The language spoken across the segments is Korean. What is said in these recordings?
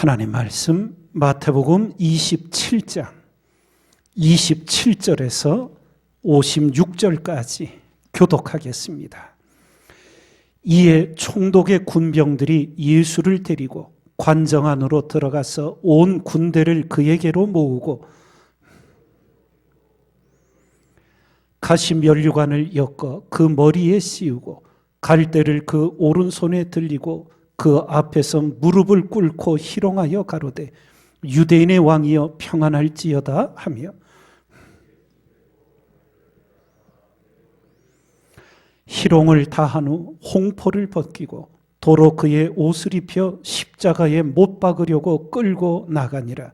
하나님 말씀 마태복음 27장 27절에서 56절까지 교독하겠습니다. 이에 총독의 군병들이 예수를 데리고 관정 안으로 들어가서 온 군대를 그에게로 모으고 가시 면류관을 엮어 그 머리에 씌우고 갈대를 그 오른손에 들리고 그 앞에서 무릎을 꿇고 희롱하여 가로되 유대인의 왕이여 평안할지어다 하며 희롱을 다한 후 홍포를 벗기고 도로 그의 옷을 입혀 십자가에 못 박으려고 끌고 나가니라.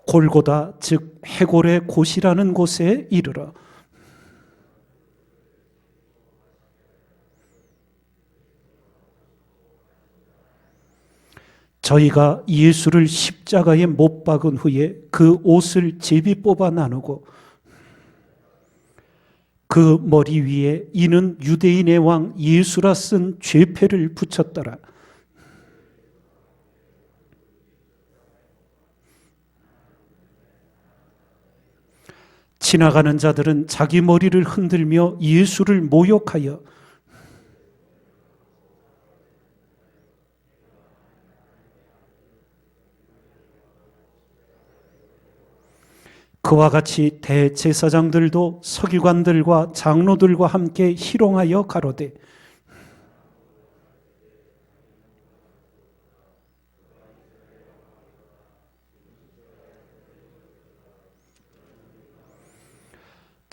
골고다 즉 해골의 곳이라는 곳에 이르러 저희가 예수를 십자가에 못 박은 후에 그 옷을 제비 뽑아 나누고 그 머리 위에 이는 유대인의 왕 예수라 쓴 죄패를 붙였더라. 지나가는 자들은 자기 머리를 흔들며 예수를 모욕하여 그와 같이 대제사장들도 서기관들과 장로들과 함께 희롱하여 가로되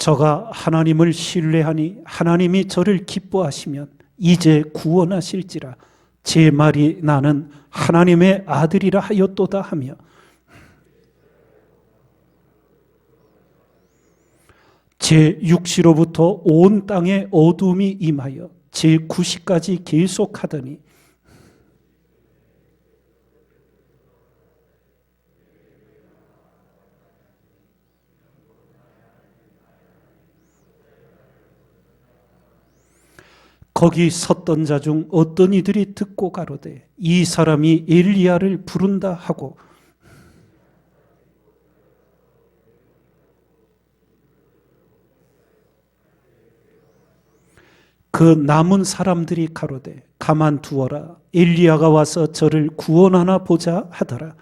저가 하나님을 신뢰하니 하나님이 저를 기뻐하시면 이제 구원하실지라 제 말이 나는 하나님의 아들이라 하였도다 하며 제6시로부터 온 땅에 어둠이 임하여 제9시까지 계속하더니 거기 섰던 자 중 어떤 이들이 듣고 가로되 이 사람이 엘리야를 부른다 하고 그 남은 사람들이 가로되 가만두어라 엘리야가 와서 저를 구원하나 보자 하더라.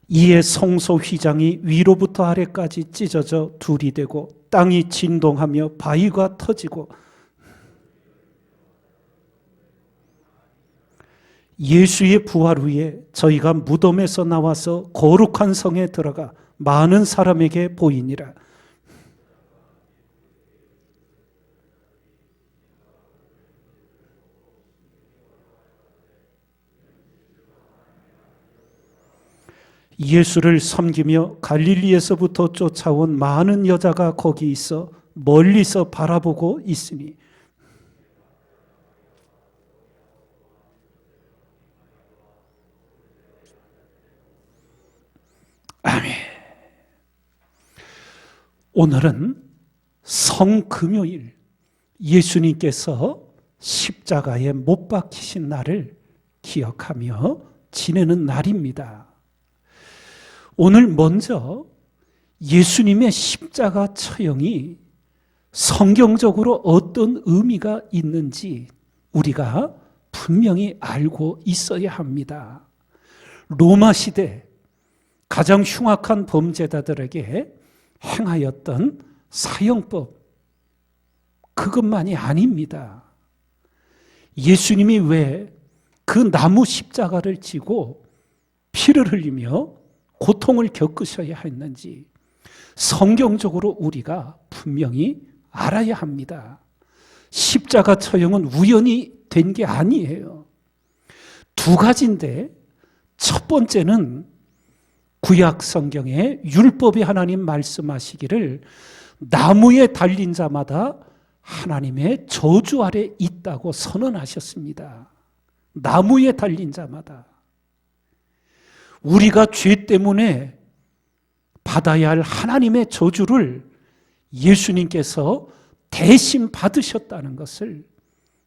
이에 성소 휘장이 위로부터 아래까지 찢어져 둘이 되고 땅이 진동하며 바위가 터지고 예수의 부활 후에 저희가 무덤에서 나와서 거룩한 성에 들어가 많은 사람에게 보이니라. 예수를 섬기며 갈릴리에서부터 쫓아온 많은 여자가 거기 있어 멀리서 바라보고 있으니 아멘. 오늘은 성금요일 예수님께서 십자가에 못 박히신 날을 기억하며 지내는 날입니다. 오늘 먼저 예수님의 십자가 처형이 성경적으로 어떤 의미가 있는지 우리가 분명히 알고 있어야 합니다. 로마 시대 가장 흉악한 범죄자들에게 행하였던 사형법 그것만이 아닙니다. 예수님이 왜 그 나무 십자가를 지고 피를 흘리며 고통을 겪으셔야 했는지 성경적으로 우리가 분명히 알아야 합니다. 십자가 처형은 우연히 된 게 아니에요. 두 가지인데 첫 번째는 구약 성경에 율법의 하나님 말씀하시기를 나무에 달린 자마다 하나님의 저주 아래 있다고 선언하셨습니다. 나무에 달린 자마다. 우리가 죄 때문에 받아야 할 하나님의 저주를 예수님께서 대신 받으셨다는 것을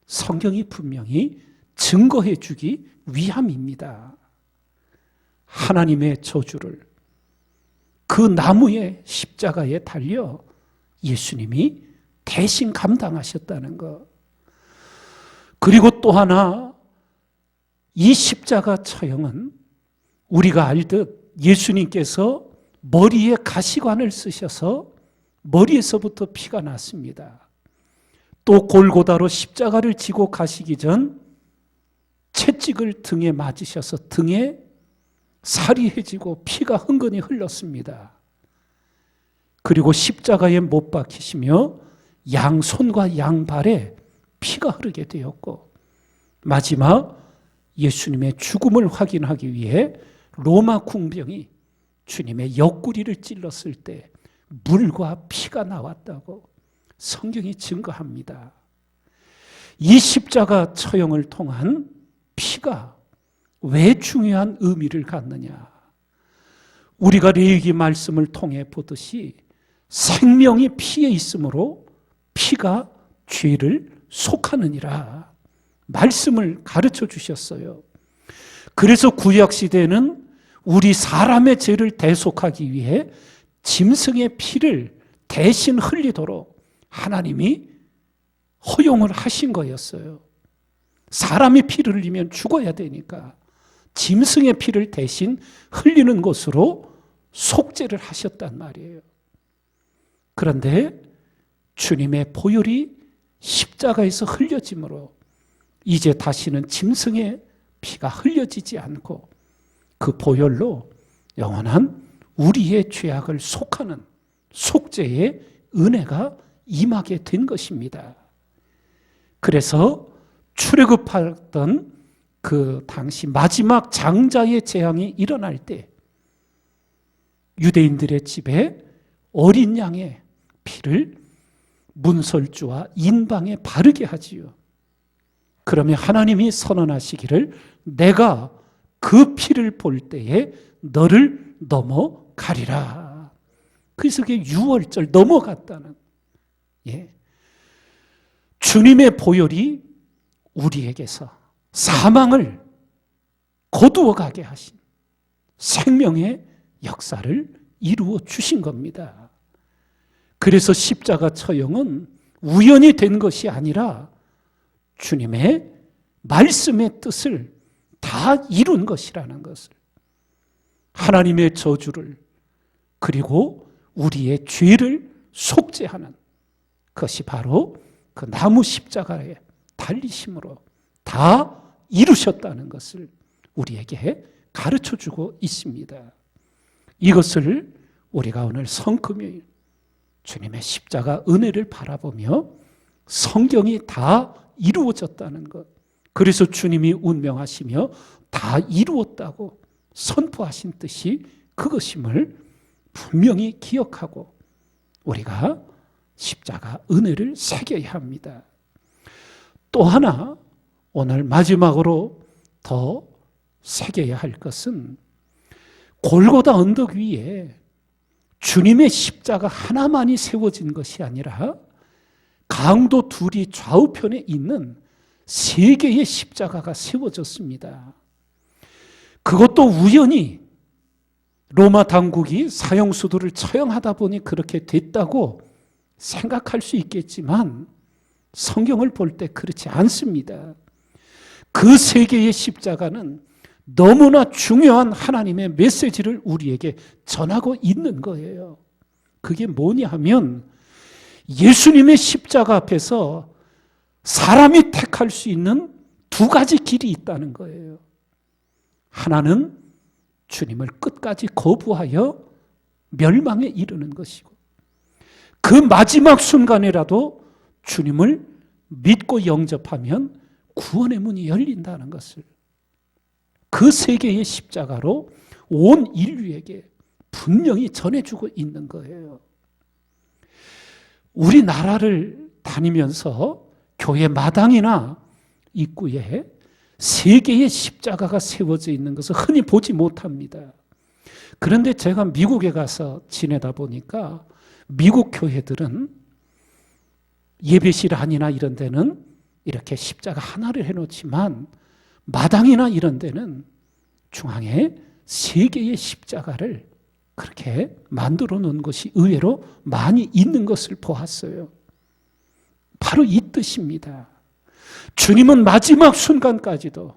성경이 분명히 증거해 주기 위함입니다. 하나님의 저주를 그 나무의 십자가에 달려 예수님이 대신 감당하셨다는 것. 그리고 또 하나, 이 십자가 처형은 우리가 알듯 예수님께서 머리에 가시관을 쓰셔서 머리에서부터 피가 났습니다. 또 골고다로 십자가를 지고 가시기 전 채찍을 등에 맞으셔서 등에 살이 해지고 피가 흥건히 흘렀습니다. 그리고 십자가에 못 박히시며 양손과 양발에 피가 흐르게 되었고, 마지막 예수님의 죽음을 확인하기 위해 로마 궁병이 주님의 옆구리를 찔렀을 때 물과 피가 나왔다고 성경이 증거합니다. 이 십자가 처형을 통한 피가 왜 중요한 의미를 갖느냐? 우리가 레위기 말씀을 통해 보듯이 생명이 피에 있으므로 피가 죄를 속하느니라 말씀을 가르쳐 주셨어요. 그래서 구약시대에는 우리 사람의 죄를 대속하기 위해 짐승의 피를 대신 흘리도록 하나님이 허용을 하신 거였어요. 사람이 피를 흘리면 죽어야 되니까 짐승의 피를 대신 흘리는 것으로 속죄를 하셨단 말이에요. 그런데 주님의 보혈이 십자가에서 흘려짐으로 이제 다시는 짐승의 피가 흘려지지 않고 그 보혈로 영원한 우리의 죄악을 속하는 속죄의 은혜가 임하게 된 것입니다. 그래서 출애굽하던 그 당시 마지막 장자의 재앙이 일어날 때 유대인들의 집에 어린 양의 피를 문설주와 인방에 바르게 하지요. 그러면 하나님이 선언하시기를 내가 그 피를 볼 때에 너를 넘어가리라. 그래서 그게 6월절 넘어갔다는, 주님의 보혈이 우리에게서 사망을 거두어 가게 하신 생명의 역사를 이루어 주신 겁니다. 그래서 십자가 처형은 우연히 된 것이 아니라 주님의 말씀의 뜻을 다 이룬 것이라는 것을, 하나님의 저주를 그리고 우리의 죄를 속죄하는 것이 바로 그 나무 십자가에 달리심으로 다 이루셨다는 것을 우리에게 가르쳐주고 있습니다. 이것을 우리가 오늘 성금요일 주님의 십자가 은혜를 바라보며 성경이 다 이루어졌다는 것, 그래서 주님이 운명하시며 다 이루었다고 선포하신 뜻이 그것임을 분명히 기억하고 우리가 십자가 은혜를 새겨야 합니다. 또 하나 오늘 마지막으로 더 새겨야 할 것은 골고다 언덕 위에 주님의 십자가 하나만이 세워진 것이 아니라 강도 둘이 좌우편에 있는 3개의 십자가가 세워졌습니다. 그것도 우연히 로마 당국이 사형수도를 처형하다 보니 그렇게 됐다고 생각할 수 있겠지만 성경을 볼 때 그렇지 않습니다. 그 3개의 십자가는 너무나 중요한 하나님의 메시지를 우리에게 전하고 있는 거예요. 그게 뭐냐 하면 예수님의 십자가 앞에서 사람이 택할 수 있는 2가지 길이 있다는 거예요. 하나는 주님을 끝까지 거부하여 멸망에 이르는 것이고, 그 마지막 순간이라도 주님을 믿고 영접하면 구원의 문이 열린다는 것을 그 3개의 십자가로 온 인류에게 분명히 전해주고 있는 거예요. 우리나라를 다니면서 교회 마당이나 입구에 3개의 십자가가 세워져 있는 것을 흔히 보지 못합니다. 그런데 제가 미국에 가서 지내다 보니까 미국 교회들은 예배실 안이나 이런 데는 이렇게 십자가 하나를 해놓지만 마당이나 이런 데는 중앙에 3개의 십자가를 그렇게 만들어 놓은 것이 의외로 많이 있는 것을 보았어요. 바로 이 뜻입니다. 주님은 마지막 순간까지도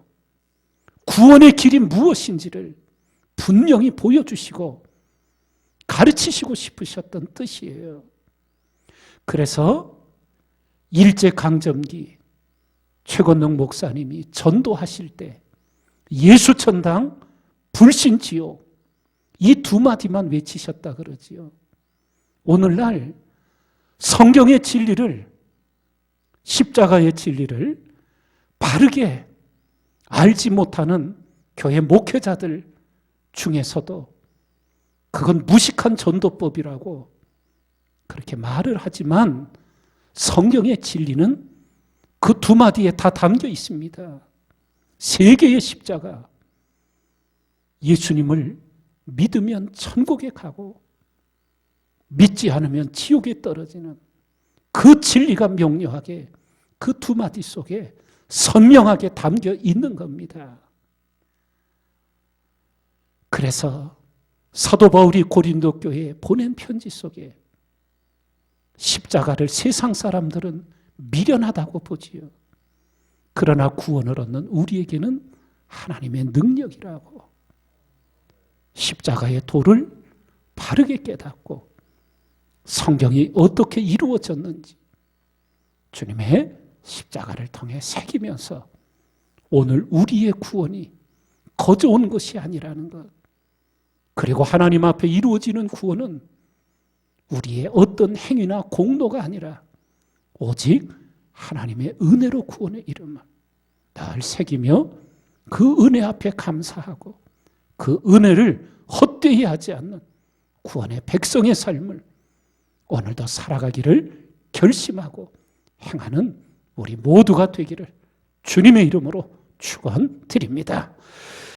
구원의 길이 무엇인지를 분명히 보여주시고 가르치시고 싶으셨던 뜻이에요. 그래서 일제강점기 최건능 목사님이 전도하실 때 예수천당, 불신지옥 이 2마디만 외치셨다 그러지요. 오늘날 성경의 진리를, 십자가의 진리를 바르게 알지 못하는 교회 목회자들 중에서도 그건 무식한 전도법이라고 그렇게 말을 하지만 성경의 진리는 그 2마디에 다 담겨 있습니다. 3개의 십자가. 예수님을 믿으면 천국에 가고 믿지 않으면 지옥에 떨어지는 그 진리가 명료하게 그 2마디 속에 선명하게 담겨 있는 겁니다. 그래서 사도 바울이 고린도 교회에 보낸 편지 속에 십자가를 세상 사람들은 미련하다고 보지요. 그러나 구원을 얻는 우리에게는 하나님의 능력이라고, 십자가의 도를 바르게 깨닫고 성경이 어떻게 이루어졌는지 주님의 십자가를 통해 새기면서 오늘 우리의 구원이 거저 온 것이 아니라는 것, 그리고 하나님 앞에 이루어지는 구원은 우리의 어떤 행위나 공로가 아니라 오직 하나님의 은혜로 구원의 이름을 늘 새기며 그 은혜 앞에 감사하고 그 은혜를 헛되이 하지 않는 구원의 백성의 삶을 오늘도 살아가기를 결심하고 행하는 우리 모두가 되기를 주님의 이름으로 축원드립니다.